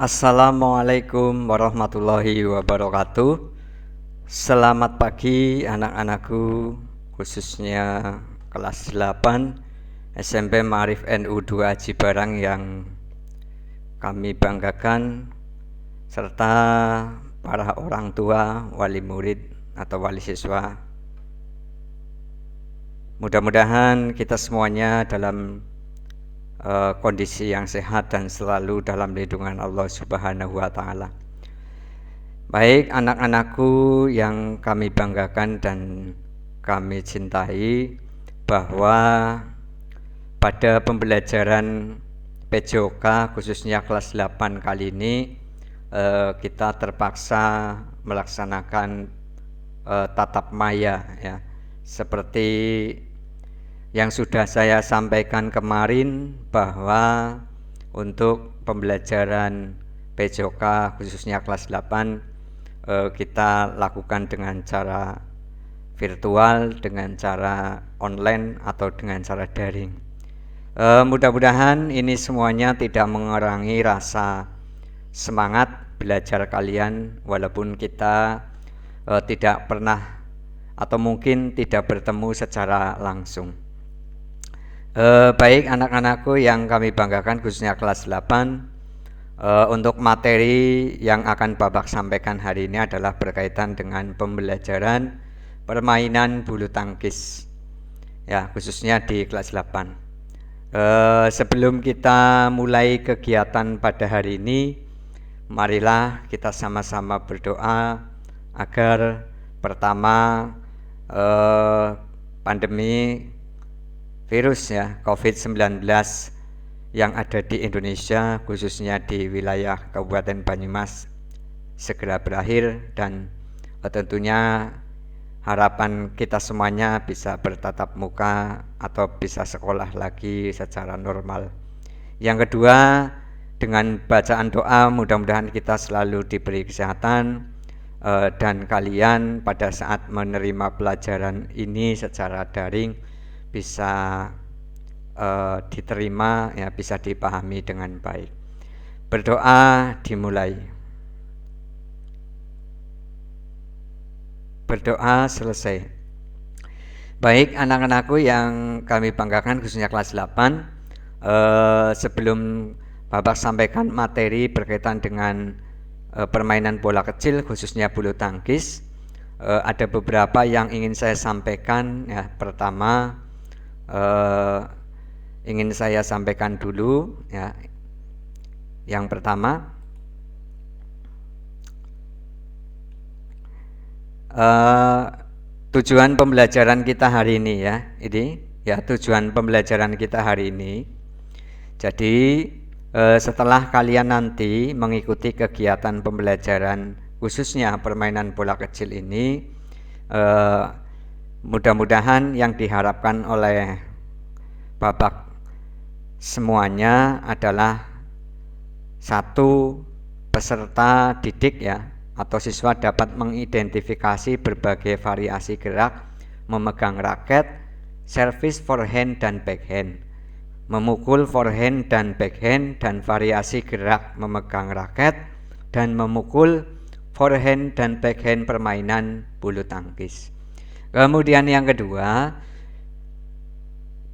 Assalamualaikum warahmatullahi wabarakatuh. Selamat pagi anak-anakku, khususnya kelas 8 SMP Ma'arif NU 2 Cibarang yang kami banggakan, serta para orang tua, wali murid atau wali siswa. Mudah-mudahan kita semuanya dalam kondisi yang sehat dan selalu dalam lindungan Allah Subhanahu wa Ta'ala. Baik anak-anakku yang kami banggakan dan kami cintai, bahwa pada pembelajaran PJOK khususnya kelas 8 kali ini kita terpaksa melaksanakan tatap maya ya, seperti yang sudah saya sampaikan kemarin, bahwa untuk pembelajaran PJOK khususnya kelas 8 kita lakukan dengan cara virtual, dengan cara online atau dengan cara daring. Mudah-mudahan ini semuanya tidak mengurangi rasa semangat belajar kalian, walaupun kita tidak pernah atau mungkin tidak bertemu secara langsung. Baik anak-anakku yang kami banggakan khususnya kelas 8, untuk materi yang akan Bapak sampaikan hari ini adalah berkaitan dengan pembelajaran permainan bulu tangkis ya, khususnya di kelas 8. Sebelum kita mulai kegiatan pada hari ini, marilah kita sama-sama berdoa agar pertama pandemi virus ya COVID-19 yang ada di Indonesia, khususnya di wilayah Kabupaten Banyumas, segera berakhir, dan tentunya harapan kita semuanya bisa bertatap muka atau bisa sekolah lagi secara normal. Yang kedua, dengan bacaan doa mudah-mudahan kita selalu diberi kesehatan, dan kalian pada saat menerima pelajaran ini secara daring bisa diterima ya, bisa dipahami dengan baik. Berdoa dimulai. Berdoa selesai. Baik anak-anakku yang kami banggakan khususnya kelas 8, sebelum Bapak sampaikan materi berkaitan dengan permainan bola kecil khususnya bulu tangkis, ada beberapa yang ingin saya sampaikan ya. Pertama, ingin saya sampaikan dulu ya. Yang pertama, tujuan pembelajaran kita hari ini ya. Ini ya tujuan pembelajaran kita hari ini. Jadi setelah kalian nanti mengikuti kegiatan pembelajaran khususnya permainan bola kecil ini, mudah-mudahan yang diharapkan oleh Bapak semuanya adalah satu, peserta didik ya atau siswa dapat mengidentifikasi berbagai variasi gerak memegang raket, servis forehand dan backhand, memukul forehand dan backhand, dan variasi gerak memegang raket dan memukul forehand dan backhand permainan bulu tangkis. Kemudian yang kedua,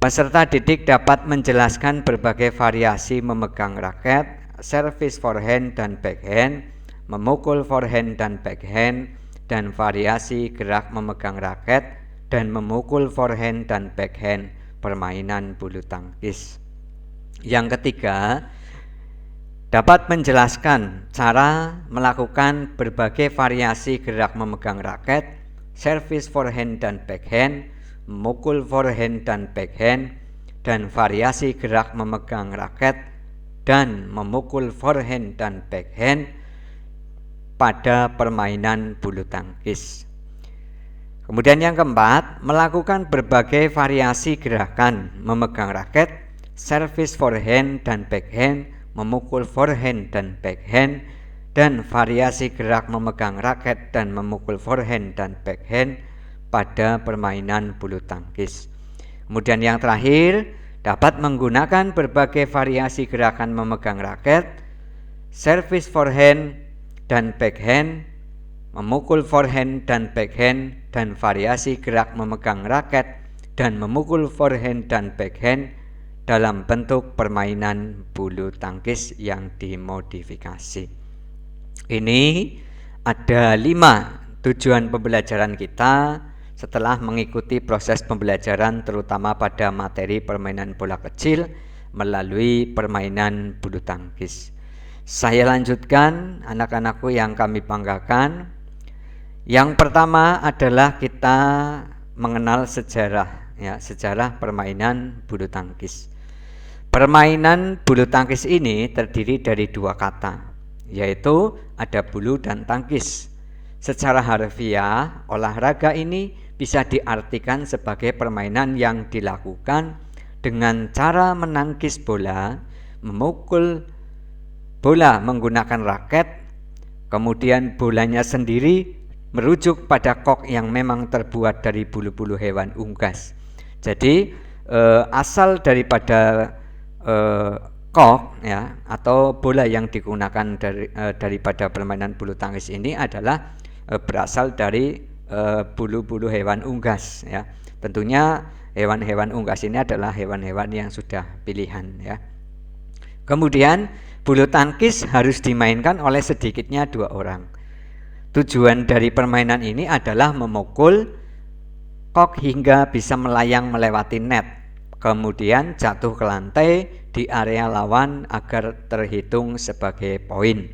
peserta didik dapat menjelaskan berbagai variasi memegang raket, servis forehand dan backhand, memukul forehand dan backhand, dan variasi gerak memegang raket dan memukul forehand dan backhand permainan bulu tangkis. Yang ketiga, dapat menjelaskan cara melakukan berbagai variasi gerak memegang raket, servis forehand dan backhand, memukul forehand dan backhand, dan variasi gerak memegang raket dan memukul forehand dan backhand pada permainan bulu tangkis. Kemudian yang keempat, melakukan berbagai variasi gerakan memegang raket, servis forehand dan backhand, memukul forehand dan backhand, dan variasi gerak memegang raket dan memukul forehand dan backhand pada permainan bulu tangkis. Kemudian yang terakhir, dapat menggunakan berbagai variasi gerakan memegang raket, service forehand dan backhand, memukul forehand dan backhand, dan variasi gerak memegang raket dan memukul forehand dan backhand dalam bentuk permainan bulu tangkis yang dimodifikasi. Ini ada 5 tujuan pembelajaran kita setelah mengikuti proses pembelajaran terutama pada materi permainan bola kecil melalui permainan bulu tangkis. Saya lanjutkan anak-anakku yang kami banggakan. Yang pertama adalah kita mengenal sejarah, ya, sejarah permainan bulu tangkis. Permainan bulu tangkis ini terdiri dari 2 kata, yaitu ada bulu dan tangkis. Secara harfiah, olahraga ini bisa diartikan sebagai permainan yang dilakukan dengan cara menangkis bola, memukul bola menggunakan raket, kemudian bolanya sendiri merujuk pada kok yang memang terbuat dari bulu-bulu hewan unggas. Jadi asal daripada kok, ya, atau bola yang digunakan daripada permainan bulu tangkis ini adalah berasal dari bulu-bulu hewan unggas, ya. Tentunya hewan-hewan unggas ini adalah hewan-hewan yang sudah pilihan, ya. Kemudian bulu tangkis harus dimainkan oleh sedikitnya 2 orang. Tujuan dari permainan ini adalah memukul kok hingga bisa melayang melewati net, kemudian jatuh ke lantai di area lawan agar terhitung sebagai poin.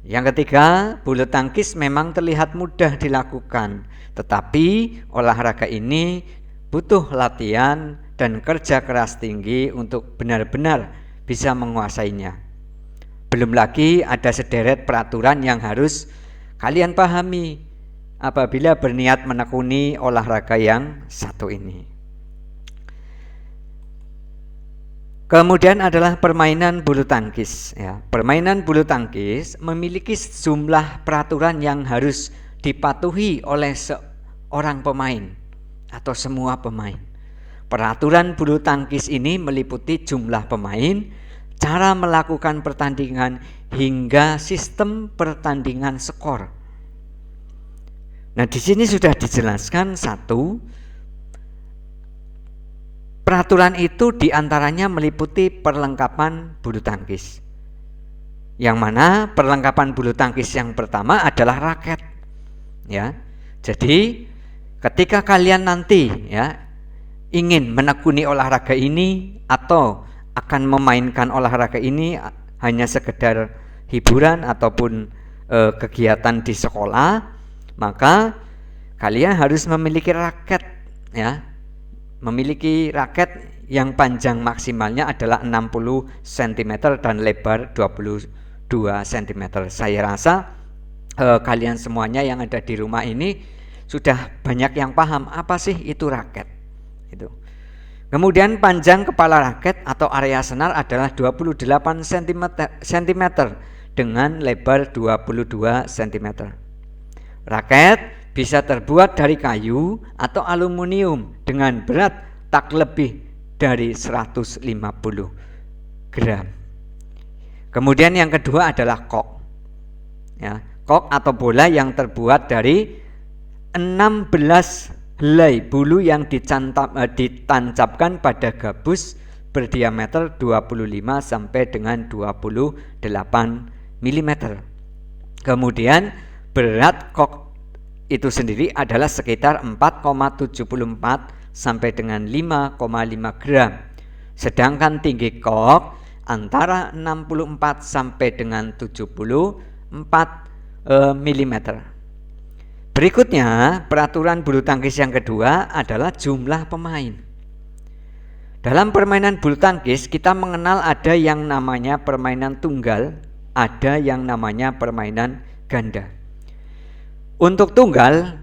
Yang ketiga, bulu tangkis memang terlihat mudah dilakukan, tetapi olahraga ini butuh latihan dan kerja keras tinggi untuk benar-benar bisa menguasainya. Belum lagi ada sederet peraturan yang harus kalian pahami apabila berniat menekuni olahraga yang satu ini. Kemudian adalah permainan bulu tangkis, ya. Permainan bulu tangkis memiliki sejumlah peraturan yang harus dipatuhi oleh seorang pemain atau semua pemain. Peraturan bulu tangkis ini meliputi jumlah pemain, cara melakukan pertandingan, hingga sistem pertandingan skor. Nah, di sini sudah dijelaskan peraturan itu diantaranya meliputi perlengkapan bulu tangkis. Yang mana perlengkapan bulu tangkis yang pertama adalah raket, ya. Jadi ketika kalian nanti, ya, ingin menekuni olahraga ini atau akan memainkan olahraga ini hanya sekedar hiburan ataupun kegiatan di sekolah, maka kalian harus memiliki raket, ya. Memiliki raket yang panjang maksimalnya adalah 60 cm dan lebar 22 cm. Saya rasa kalian semuanya yang ada di rumah ini sudah banyak yang paham apa sih itu raket. Itu. Kemudian panjang kepala raket atau area senar adalah 28 cm dengan lebar 22 cm. Raket bisa terbuat dari kayu atau aluminium dengan berat tak lebih dari 150 gram. Kemudian yang kedua adalah kok, ya, kok atau bola yang terbuat dari 16 helai bulu yang ditancapkan pada gabus berdiameter 25 sampai dengan 28 mm. Kemudian berat kok itu sendiri adalah sekitar 4,74 sampai dengan 5,5 gram. Sedangkan tinggi kok antara 64 sampai dengan 74 mm. Berikutnya, peraturan bulu tangkis yang kedua adalah jumlah pemain. Dalam permainan bulu tangkis kita mengenal ada yang namanya permainan tunggal, ada yang namanya permainan ganda. Untuk tunggal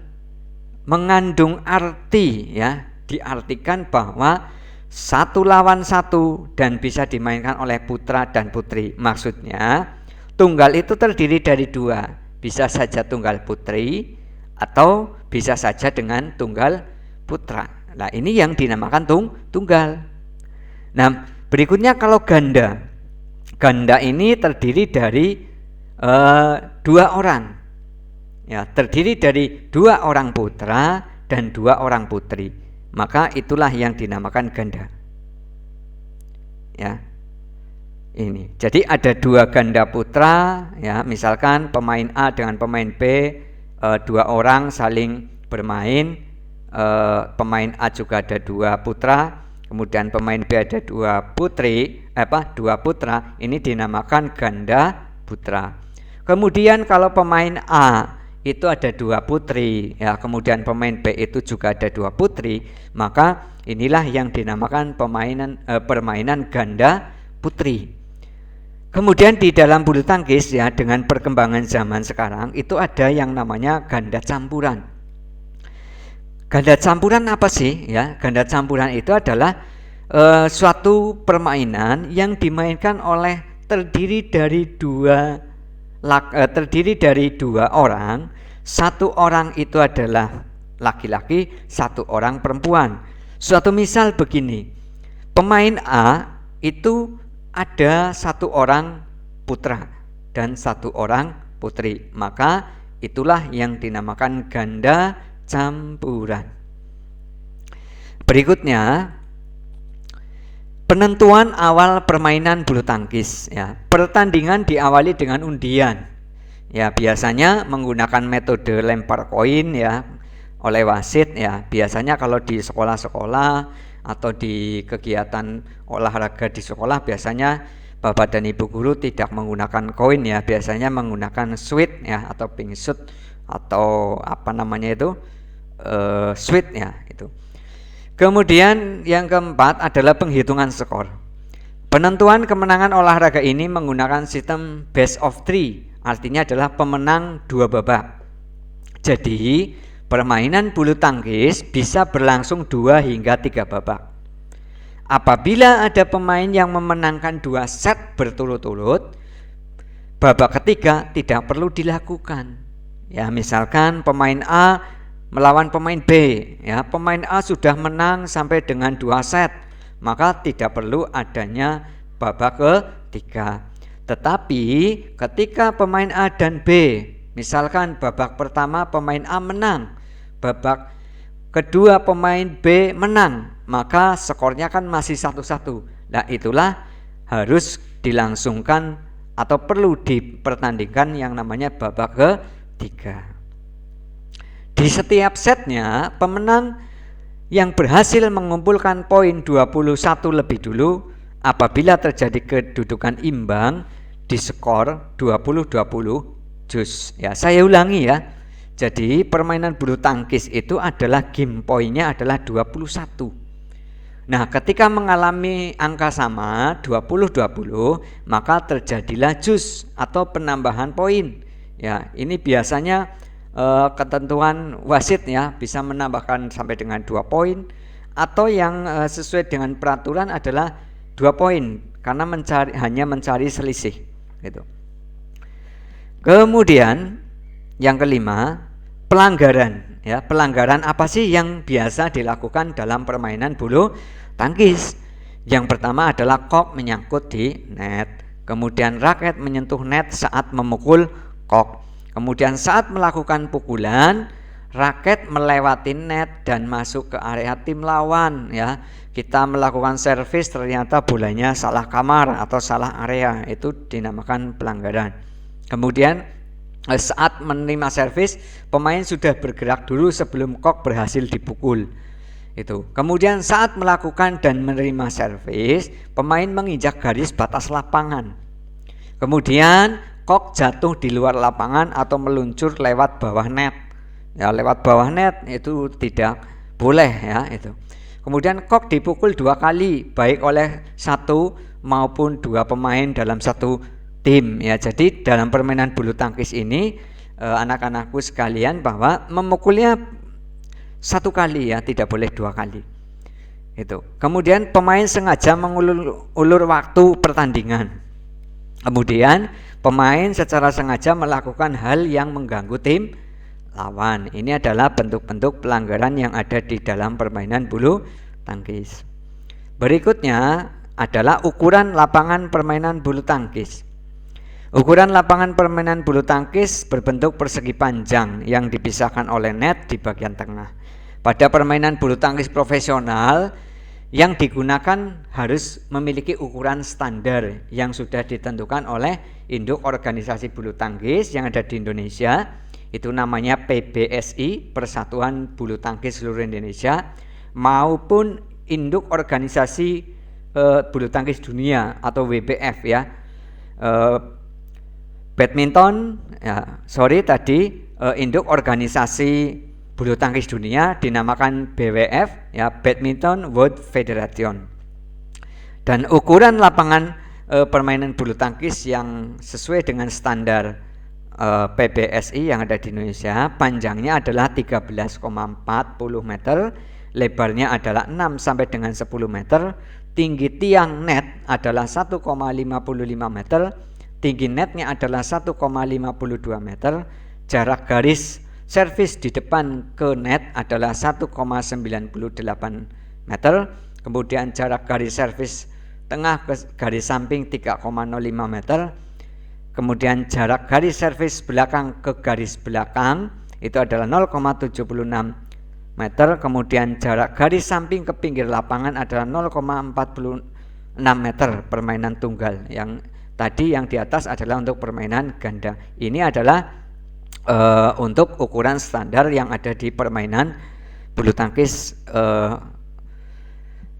mengandung arti, ya, diartikan bahwa 1 lawan 1 dan bisa dimainkan oleh putra dan putri. Maksudnya tunggal itu terdiri dari 2, bisa saja tunggal putri atau bisa saja dengan tunggal putra. Nah, ini yang dinamakan tunggal. Nah, berikutnya kalau ganda. Ganda ini terdiri dari 2 orang. Ya, terdiri dari 2 orang putra dan 2 orang putri. Maka itulah yang dinamakan ganda. Ya. Ini. Jadi ada 2 ganda putra, ya, misalkan pemain A dengan pemain B, 2 orang saling bermain, pemain A juga ada 2 putra, kemudian pemain B ada 2 putri, 2 putra, ini dinamakan ganda putra. Kemudian kalau pemain A itu ada 2 putri, ya, kemudian pemain B itu juga ada 2 putri, maka inilah yang dinamakan permainan ganda putri. Kemudian di dalam bulu tangkis, ya, dengan perkembangan zaman sekarang itu ada yang namanya ganda campuran. Ganda campuran apa sih? Ya, ganda campuran itu adalah suatu permainan yang dimainkan oleh terdiri dari dua orang. 1 orang itu adalah laki-laki, 1 orang perempuan. Suatu misal begini, pemain A itu ada 1 orang putra dan 1 orang putri, maka itulah yang dinamakan ganda campuran. Berikutnya, penentuan awal permainan bulu tangkis, ya. Pertandingan diawali dengan undian. Ya, biasanya menggunakan metode lempar koin, ya, oleh wasit, ya. Biasanya kalau di sekolah-sekolah atau di kegiatan olahraga di sekolah, biasanya Bapak dan Ibu guru tidak menggunakan koin, ya, biasanya menggunakan sweet, ya, atau pink shoot, atau apa namanya itu, sweet, ya, itu. Kemudian yang keempat adalah penghitungan skor. Penentuan kemenangan olahraga ini menggunakan sistem best of 3, artinya adalah pemenang 2 babak. Jadi permainan bulu tangkis bisa berlangsung 2 hingga 3 babak. Apabila ada pemain yang memenangkan 2 set berturut-turut, babak ketiga tidak perlu dilakukan. Ya, misalkan pemain A melawan pemain B, ya, pemain A sudah menang sampai dengan 2 set, maka tidak perlu adanya babak ketiga. Tetapi ketika pemain A dan B, misalkan babak pertama pemain A menang, babak kedua pemain B menang, maka skornya kan masih 1-1. Nah, itulah harus dilangsungkan atau perlu dipertandingkan yang namanya babak ketiga. Di setiap setnya, pemenang yang berhasil mengumpulkan poin 21 lebih dulu, apabila terjadi kedudukan imbang di skor 20-20 jus. Ya, saya ulangi, ya. Jadi permainan bulu tangkis itu adalah game poinnya adalah 21. Nah, ketika mengalami angka sama 20-20, maka terjadilah jus atau penambahan poin. Ya, ini biasanya ketentuan wasit, ya, bisa menambahkan sampai dengan 2 poin, atau yang sesuai dengan peraturan adalah 2 poin karena hanya mencari selisih, gitu. Kemudian yang kelima, pelanggaran, ya. Pelanggaran apa sih yang biasa dilakukan dalam permainan bulu tangkis? Yang pertama adalah kok menyangkut di net, kemudian raket menyentuh net saat memukul kok, kemudian saat melakukan pukulan raket melewati net dan masuk ke area tim lawan, ya. Kita melakukan servis ternyata bolanya salah kamar atau salah area, itu dinamakan pelanggaran. Kemudian saat menerima servis, pemain sudah bergerak dulu sebelum kok berhasil dipukul. Itu. Kemudian saat melakukan dan menerima servis, pemain menginjak garis batas lapangan. Kemudian kok jatuh di luar lapangan atau meluncur lewat bawah net. Ya, lewat bawah net itu tidak boleh, ya, itu. Kemudian kok dipukul 2 kali, baik oleh 1 maupun 2 pemain dalam 1 tim, ya. Jadi dalam permainan bulu tangkis ini anak-anakku sekalian, bahwa memukulnya 1 kali, ya, tidak boleh 2 kali. Itu. Kemudian pemain sengaja mengulur waktu pertandingan. Kemudian pemain secara sengaja melakukan hal yang mengganggu tim lawan. Ini adalah bentuk-bentuk pelanggaran yang ada di dalam permainan bulu tangkis. Berikutnya adalah ukuran lapangan permainan bulu tangkis. Ukuran lapangan permainan bulu tangkis berbentuk persegi panjang yang dipisahkan oleh net di bagian tengah. Pada permainan bulu tangkis profesional, yang digunakan harus memiliki ukuran standar yang sudah ditentukan oleh induk organisasi bulu tangkis yang ada di Indonesia. Itu namanya PBSI, Persatuan Bulu Tangkis Seluruh Indonesia, maupun induk organisasi bulu tangkis dunia atau WBF ya. Badminton, induk organisasi bulu tangkis dunia dinamakan BWF ya, Badminton World Federation. Dan ukuran lapangan permainan bulu tangkis yang sesuai dengan standar PBSI yang ada di Indonesia, panjangnya adalah 13,40 meter, lebarnya adalah 6 sampai dengan 10 meter, tinggi tiang net adalah 1,55 meter, tinggi netnya adalah 1,52 meter, jarak garis servis di depan ke net adalah 1,98 meter, kemudian jarak garis servis tengah ke garis samping 3,05 meter, kemudian jarak garis servis belakang ke garis belakang itu adalah 0,76 meter, kemudian jarak garis samping ke pinggir lapangan adalah 0,46 meter permainan tunggal. Yang tadi yang di atas adalah untuk permainan ganda. Ini adalah untuk ukuran standar yang ada di permainan bulu tangkis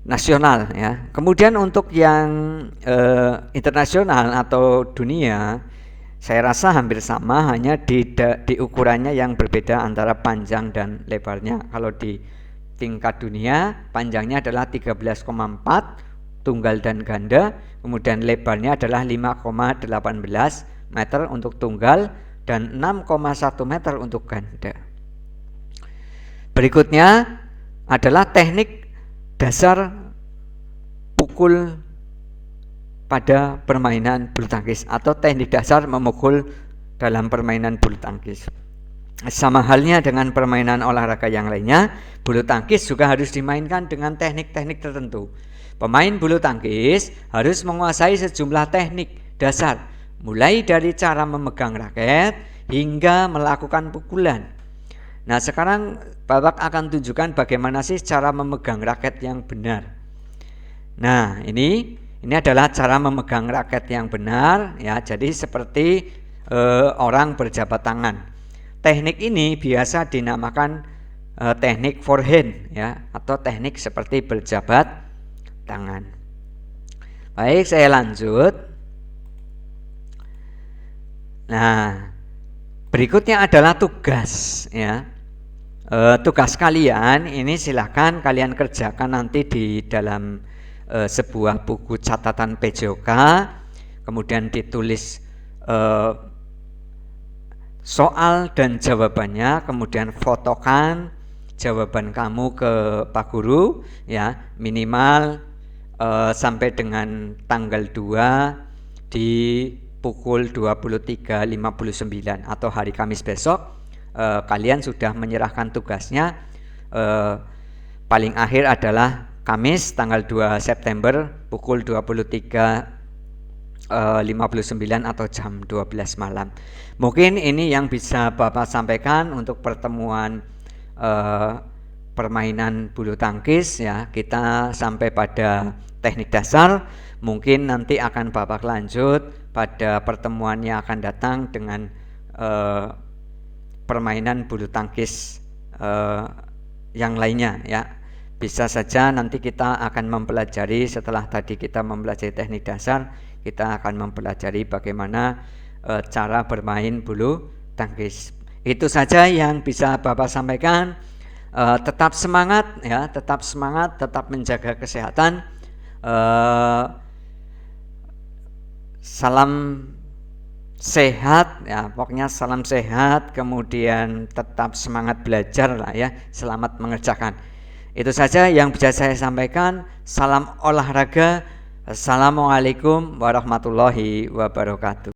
nasional ya. Kemudian untuk yang internasional atau dunia, saya rasa hampir sama, hanya di ukurannya yang berbeda antara panjang dan lebarnya. Kalau di tingkat dunia panjangnya adalah 13,4 tunggal dan ganda, kemudian lebarnya adalah 5,18 meter untuk tunggal dan 6,1 meter untuk ganda. Berikutnya adalah teknik dasar pukul pada permainan bulu tangkis atau teknik dasar memukul dalam permainan bulu tangkis. Sama halnya dengan permainan olahraga yang lainnya, bulu tangkis juga harus dimainkan dengan teknik-teknik tertentu. Pemain bulu tangkis harus menguasai sejumlah teknik dasar, mulai dari cara memegang raket hingga melakukan pukulan. Nah, sekarang Bapak akan tunjukkan bagaimana sih cara memegang raket yang benar. Nah, ini adalah cara memegang raket yang benar ya. Jadi seperti orang berjabat tangan. Teknik ini biasa dinamakan teknik forehand ya, atau teknik seperti berjabat tangan. Baik, saya lanjut. Nah, berikutnya adalah tugas ya. Tugas kalian ini silahkan kalian kerjakan nanti di dalam sebuah buku catatan PJOK, kemudian ditulis soal dan jawabannya, kemudian fotokan jawaban kamu ke Pak Guru ya, minimal sampai dengan tanggal 2 di pukul 23.59 atau hari Kamis besok. Kalian sudah menyerahkan tugasnya, paling akhir adalah Kamis tanggal 2 September pukul 23.59 atau jam 12 malam. Mungkin ini yang bisa Bapak sampaikan untuk pertemuan permainan bulu tangkis ya. Kita sampai pada teknik dasar, mungkin nanti akan Bapak lanjut pada pertemuan yang akan datang dengan permainan bulu tangkis yang lainnya ya. Bisa saja nanti kita akan mempelajari, setelah tadi kita mempelajari teknik dasar, kita akan mempelajari bagaimana cara bermain bulu tangkis. Itu saja yang bisa Bapak sampaikan. Tetap semangat ya, tetap semangat, tetap menjaga kesehatan. Salam sehat ya, pokoknya salam sehat, kemudian tetap semangat belajar lah ya, selamat mengerjakan. Itu saja yang bisa saya sampaikan. Salam olahraga. Assalamualaikum warahmatullahi wabarakatuh.